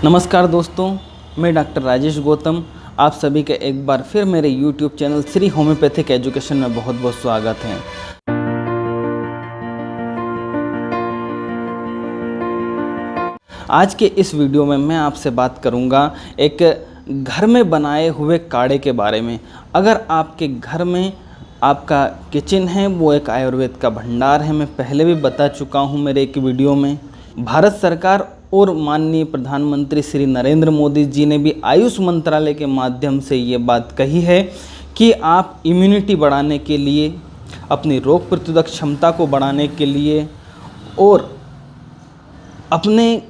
नमस्कार दोस्तों, मैं डॉक्टर राजेश गौतम। आप सभी का एक बार फिर मेरे YouTube channel Shri homeopathic education में बहुत बहुत स्वागत है। आज के इस वीडियो में मैं आपसे बात करूंगा एक घर में बनाए हुए काढ़े के बारे में। अगर आपके घर में आपका किचन है वो एक आयुर्वेद का भंडार है, मैं पहले भी बता चुका हूं मेरे एक वीडियो में। भारत सरकार और माननीय प्रधानमंत्री श्री नरेंद्र मोदी जी ने भी आयुष मंत्रालय के माध्यम से ये बात कही है कि आप इम्यूनिटी बढ़ाने के लिए, अपनी रोग प्रतिरोधक क्षमता को बढ़ाने के लिए और अपने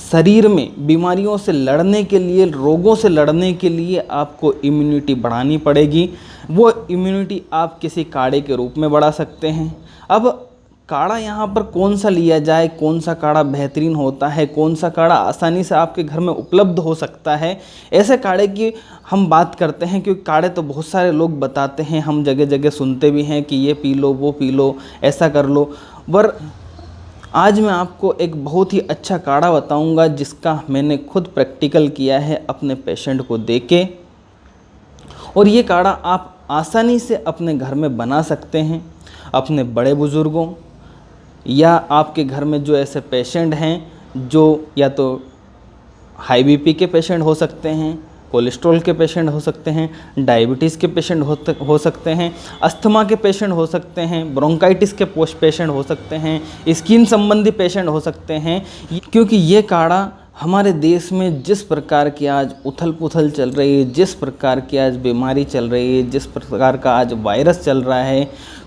शरीर में बीमारियों से लड़ने के लिए, रोगों से लड़ने के लिए आपको इम्यूनिटी बढ़ानी पड़ेगी। वो इम्यूनिटी आप किसी काढ़े के रूप में बढ़ा सकते हैं। अब काढ़ा यहाँ पर कौन सा लिया जाए, कौन सा काढ़ा बेहतरीन होता है, कौन सा काढ़ा आसानी से आपके घर में उपलब्ध हो सकता है, ऐसे काढ़े की हम बात करते हैं। क्योंकि काढ़े तो बहुत सारे लोग बताते हैं, हम जगह जगह सुनते भी हैं कि ये पी लो, वो पी लो, ऐसा कर लो। पर आज मैं आपको एक बहुत ही अच्छा काढ़ा बताऊंगा जिसका मैंने खुद प्रैक्टिकल किया है अपने पेशेंट को देके। और ये काढ़ा आप आसानी से अपने घर में बना सकते हैं। अपने बड़े बुज़ुर्गों या आपके घर में जो ऐसे पेशेंट हैं जो या तो हाई बीपी के पेशेंट हो सकते हैं, कोलेस्ट्रॉल के पेशेंट हो सकते हैं, डायबिटीज़ के पेशेंट हो सकते हैं, अस्थमा के पेशेंट हो सकते हैं, ब्रोंकाइटिस के पेशेंट हो सकते हैं, स्किन संबंधी पेशेंट हो सकते हैं। क्योंकि ये काढ़ा हमारे देश में जिस प्रकार की आज उथल पुथल चल रही है, जिस प्रकार की आज बीमारी चल रही है, जिस प्रकार का आज वायरस चल रहा है,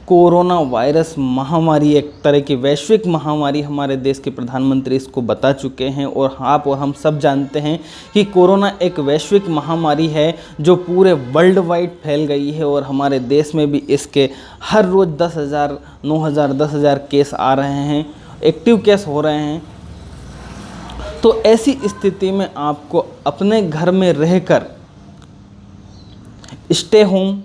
कोरोना वायरस महामारी, एक तरह की वैश्विक महामारी हमारे देश के प्रधानमंत्री इसको बता चुके हैं। और आप और हम सब जानते हैं कि कोरोना एक वैश्विक महामारी है जो पूरे वर्ल्ड वाइड फैल गई है। और हमारे देश में भी इसके हर रोज़ 10,000, 9,000, 10,000 केस आ रहे हैं, एक्टिव केस हो रहे हैं। तो ऐसी स्थिति में आपको अपने घर में रहकर, स्टे होम,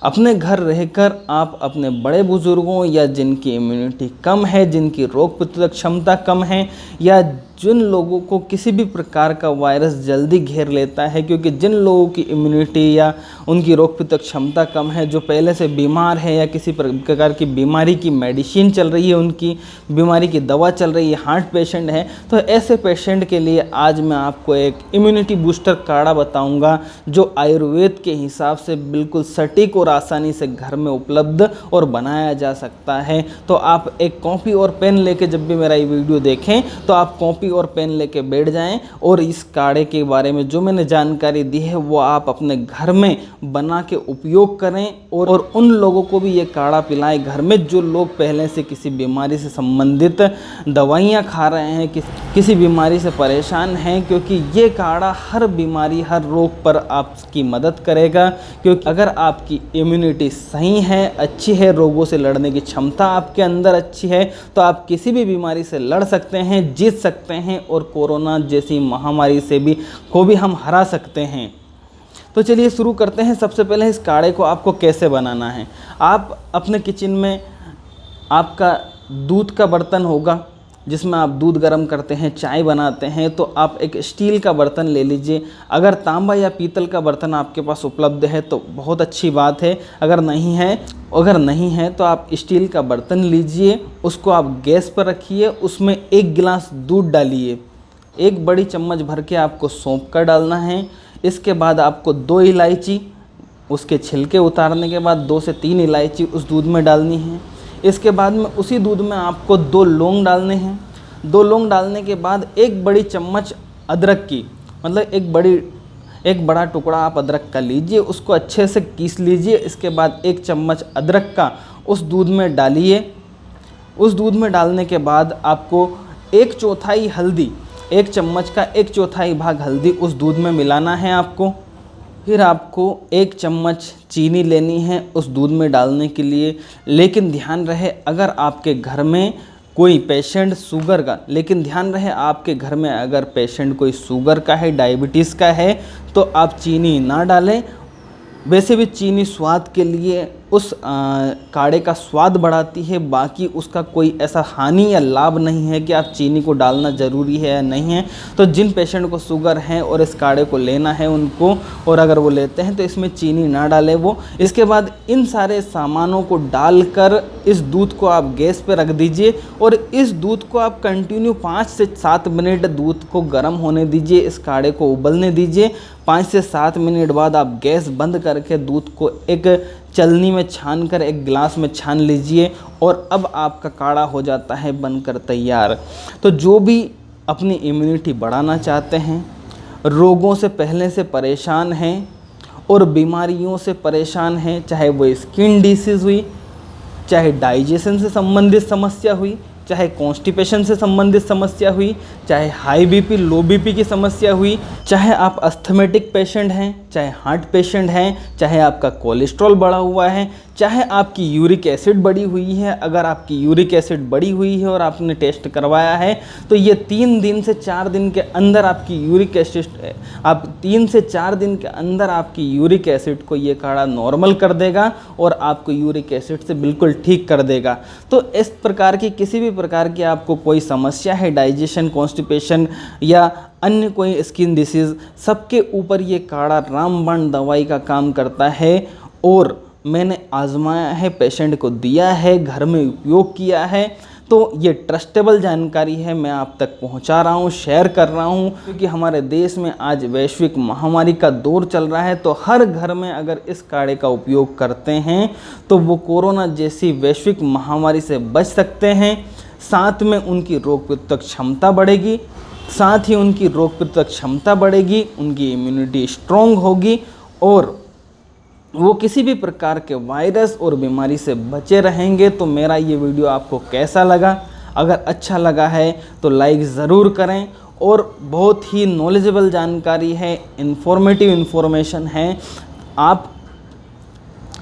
अपने घर रहकर आप अपने बड़े बुजुर्गों या जिनकी इम्यूनिटी कम है, जिनकी रोग प्रतिरोधक क्षमता कम है, या जिन लोगों को किसी भी प्रकार का वायरस जल्दी घेर लेता है, क्योंकि जिन लोगों की इम्यूनिटी या उनकी रोग प्रतिरोधक क्षमता कम है, जो पहले से बीमार है या किसी प्रकार की बीमारी की मेडिसिन चल रही है, उनकी बीमारी की दवा चल रही है, हार्ट पेशेंट है, तो ऐसे पेशेंट के लिए आज मैं आपको एक इम्यूनिटी बूस्टर काढ़ा बताऊंगा जो आयुर्वेद के हिसाब से बिल्कुल सटीक और आसानी से घर में उपलब्ध और बनाया जा सकता है। तो आप एक कॉपी और पेन लेके जब भी मेरा ये वीडियो देखें तो आप कॉपी और पेन लेके बैठ जाएं और इस काढ़े के बारे में जो मैंने जानकारी दी है वो आप अपने घर में बना के उपयोग करें। और उन लोगों को भी ये काढ़ा पिलाएं घर में जो लोग पहले से किसी बीमारी से संबंधित दवाइयाँ खा रहे हैं, किसी बीमारी से परेशान हैं। क्योंकि ये काढ़ा हर बीमारी, हर रोग पर आपकी मदद करेगा। क्योंकि अगर आपकी इम्यूनिटी सही है, अच्छी है, रोगों से लड़ने की क्षमता आपके अंदर अच्छी है, तो आप किसी भी बीमारी से लड़ सकते हैं, जीत सकते हैं और कोरोना जैसी महामारी से भी हम हरा सकते हैं। तो चलिए शुरू करते हैं। सबसे पहले इस काढ़े को आपको कैसे बनाना है। आप अपने किचन में आपका दूध का बर्तन होगा जिसमें आप दूध गर्म करते हैं, चाय बनाते हैं, तो आप एक स्टील का बर्तन ले लीजिए। अगर तांबा या पीतल का बर्तन आपके पास उपलब्ध है तो बहुत अच्छी बात है। अगर नहीं है तो आप स्टील का बर्तन लीजिए, उसको आप गैस पर रखिए, उसमें 1 गिलास दूध डालिए, 1 बड़ी चम्मच भर के आपको सौंफ का डालना है। इसके बाद आपको 2 इलायची, उसके छिलके उतारने के बाद 2 से 3 इलायची उस दूध में डालनी है। इसके बाद में उसी दूध में आपको 2 लौंग डालने हैं। 2 लौंग डालने के बाद 1 बड़ी चम्मच अदरक की, मतलब एक बड़ा टुकड़ा आप अदरक का लीजिए, उसको अच्छे से कीस लीजिए। इसके बाद 1 चम्मच अदरक का उस दूध में डालिए। उस दूध में डालने के बाद आपको 1/4 हल्दी, 1 चम्मच का 1/4 भाग हल्दी उस दूध में मिलाना है आपको। फिर आपको 1 चम्मच चीनी लेनी है उस दूध में डालने के लिए। लेकिन ध्यान रहे अगर आपके घर में कोई पेशेंट शुगर का, लेकिन ध्यान रहे आपके घर में अगर पेशेंट कोई शुगर का है, डायबिटीज़ का है, तो आप चीनी ना डालें। वैसे भी चीनी स्वाद के लिए उस काढ़े का स्वाद बढ़ाती है, बाकी उसका कोई ऐसा हानि या लाभ नहीं है कि आप चीनी को डालना ज़रूरी है या नहीं है। तो जिन पेशेंट को शुगर है और इस काढ़े को लेना है उनको, और अगर वो लेते हैं तो इसमें चीनी ना डालें वो। इसके बाद इन सारे सामानों को डालकर इस दूध को आप गैस पे रख दीजिए और इस दूध को आप कंटिन्यू 5 से 7 मिनट दूध को गर्म होने दीजिए, इस काढ़े को उबलने दीजिए। 5 से 7 मिनट बाद आप गैस बंद करके दूध को एक चलनी में छान कर एक गिलास में छान लीजिए और अब आपका काढ़ा हो जाता है बनकर तैयार। तो जो भी अपनी इम्यूनिटी बढ़ाना चाहते हैं, रोगों से पहले से परेशान हैं और बीमारियों से परेशान हैं, चाहे वो स्किन डिसीज़ हुई, चाहे डाइजेशन से संबंधित समस्या हुई, चाहे कॉन्स्टिपेशन से संबंधित समस्या हुई, चाहे हाई बीपी लो बीपी की समस्या हुई, चाहे आप अस्थमेटिक पेशेंट हैं, चाहे हार्ट पेशेंट हैं, चाहे आपका कोलेस्ट्रॉल बढ़ा हुआ है, चाहे आपकी यूरिक एसिड बढ़ी हुई है। अगर आपकी यूरिक एसिड बढ़ी हुई है और आपने टेस्ट करवाया है तो ये 3 दिन से 4 दिन के अंदर आपकी यूरिक एसिड, आप 3 से 4 दिन के अंदर आपकी यूरिक एसिड को ये काढ़ा नॉर्मल कर देगा और आपको यूरिक एसिड से बिल्कुल ठीक कर देगा। तो इस प्रकार की किसी भी प्रकार की आपको कोई समस्या है, डाइजेशन, कॉन्स्टिपेशन या अन्य कोई स्किन डिसीज़, सबके ऊपर ये काढ़ा रामबाण दवाई का काम करता है और मैंने आजमाया है, पेशेंट को दिया है, घर में उपयोग किया है। तो ये ट्रस्टेबल जानकारी है, मैं आप तक पहुंचा रहा हूं, शेयर कर रहा हूं, क्योंकि हमारे देश में आज वैश्विक महामारी का दौर चल रहा है। तो हर घर में अगर इस काढ़े का उपयोग करते हैं तो वो कोरोना जैसी वैश्विक महामारी से बच सकते हैं। साथ में उनकी रोग प्रतिरोधक क्षमता बढ़ेगी, साथ ही उनकी रोग प्रतिरोधक क्षमता बढ़ेगी, उनकी इम्यूनिटी स्ट्रॉन्ग होगी और वो किसी भी प्रकार के वायरस और बीमारी से बचे रहेंगे। तो मेरा ये वीडियो आपको कैसा लगा? अगर अच्छा लगा है तो लाइक ज़रूर करें और बहुत ही नॉलेजेबल जानकारी है, इन्फॉर्मेटिव इन्फॉर्मेशन है, आप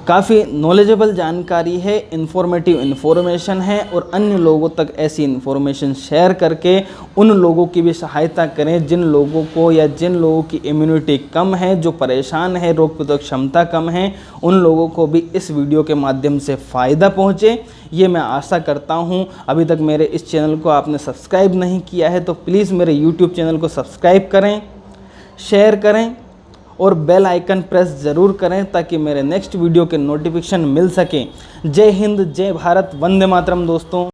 काफ़ी नॉलेजेबल जानकारी है, इन्फॉर्मेटिव इन्फॉर्मेशन है और अन्य लोगों तक ऐसी इन्फॉर्मेशन शेयर करके उन लोगों की भी सहायता करें जिन लोगों को या जिन लोगों की इम्यूनिटी कम है, जो परेशान है, रोग प्रतिरोधक क्षमता कम है, उन लोगों को भी इस वीडियो के माध्यम से फ़ायदा पहुँचे, ये मैं आशा करता हूँ। अभी तक मेरे इस चैनल को आपने सब्सक्राइब नहीं किया है तो प्लीज़ मेरे यूट्यूब चैनल को सब्सक्राइब करें, शेयर करें और बेल आइकन प्रेस ज़रूर करें ताकि मेरे नेक्स्ट वीडियो के नोटिफिकेशन मिल सके। जय हिंद, जय भारत, वंदे मातरम दोस्तों।